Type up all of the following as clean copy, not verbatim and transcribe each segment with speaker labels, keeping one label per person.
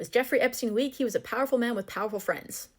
Speaker 1: Was Jeffrey Epstein weak? He was a powerful man with powerful friends.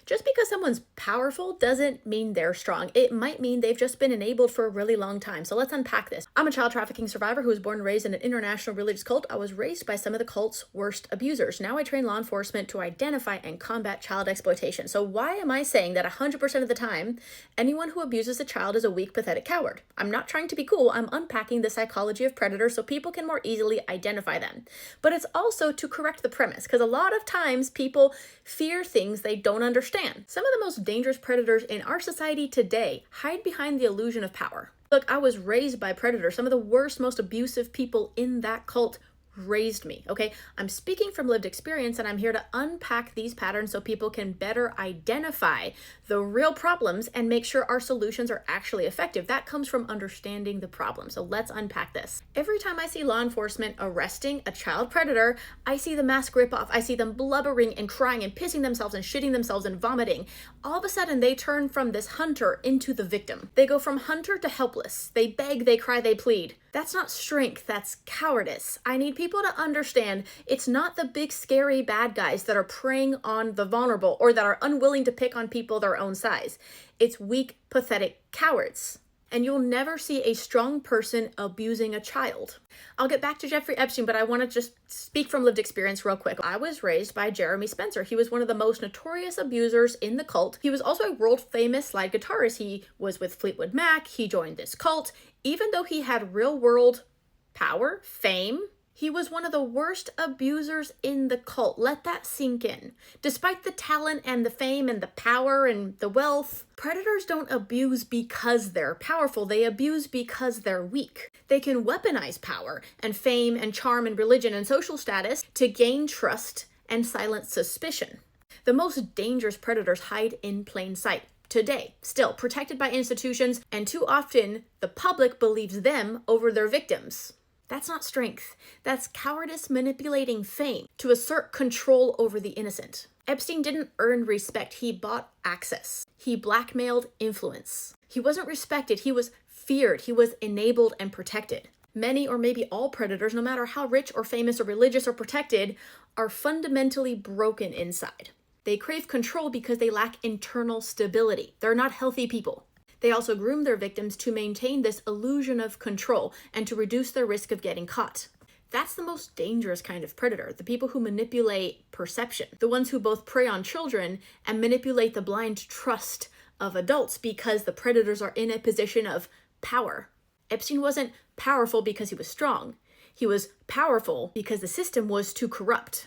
Speaker 1: Just because someone's powerful doesn't mean they're strong. It might mean they've just been enabled for a really long time. So let's unpack this. I'm a child trafficking survivor who was born and raised in an international religious cult. I was raised by some of the cult's worst abusers. Now I train law enforcement to identify and combat child exploitation. So why am I saying that 100% of the time, anyone who abuses a child is a weak, pathetic coward? I'm not trying to be cool. I'm unpacking the psychology of predators so people can more easily identify them. But it's also to correct the premise, because a lot of times people fear things they don't understand. Some of the most dangerous predators in our society today hide behind the illusion of power. Look, I was raised by predators. Some of the worst, most abusive people in that cult raised me, okay? I'm speaking from lived experience, and I'm here to unpack these patterns so people can better identify the real problems and make sure our solutions are actually effective. That comes from understanding the problem. So let's unpack this. Every time I see law enforcement arresting a child predator, I see the mask rip off. I see them blubbering and crying and pissing themselves and shitting themselves and vomiting. All of a sudden, they turn from this hunter into the victim. They go from hunter to helpless. They beg, they cry, they plead. That's not strength, that's cowardice. I need people to understand it's not the big scary bad guys that are preying on the vulnerable or that are unwilling to pick on people their own size. It's weak, pathetic cowards. And you'll never see a strong person abusing a child. I'll get back to Jeffrey Epstein, but I want to just speak from lived experience real quick. I was raised by Jeremy Spencer. He was one of the most notorious abusers in the cult. He was also a world famous slide guitarist. He was with Fleetwood Mac. He joined this cult. Even though he had real world power, fame, he was one of the worst abusers in the cult. Let that sink in. Despite the talent and the fame and the power and the wealth, predators don't abuse because they're powerful. They abuse because they're weak. They can weaponize power and fame and charm and religion and social status to gain trust and silence suspicion. The most dangerous predators hide in plain sight. Today, still protected by institutions, and too often the public believes them over their victims. That's not strength. That's cowardice manipulating fame to assert control over the innocent. Epstein didn't earn respect. He bought access. He blackmailed influence. He wasn't respected. He was feared. He was enabled and protected. Many or maybe all predators, no matter how rich or famous or religious or protected, are fundamentally broken inside. They crave control because they lack internal stability. They're not healthy people. They also groom their victims to maintain this illusion of control and to reduce their risk of getting caught. That's the most dangerous kind of predator, the people who manipulate perception, the ones who both prey on children and manipulate the blind trust of adults because the predators are in a position of power. Epstein wasn't powerful because he was strong. He was powerful because the system was too corrupt.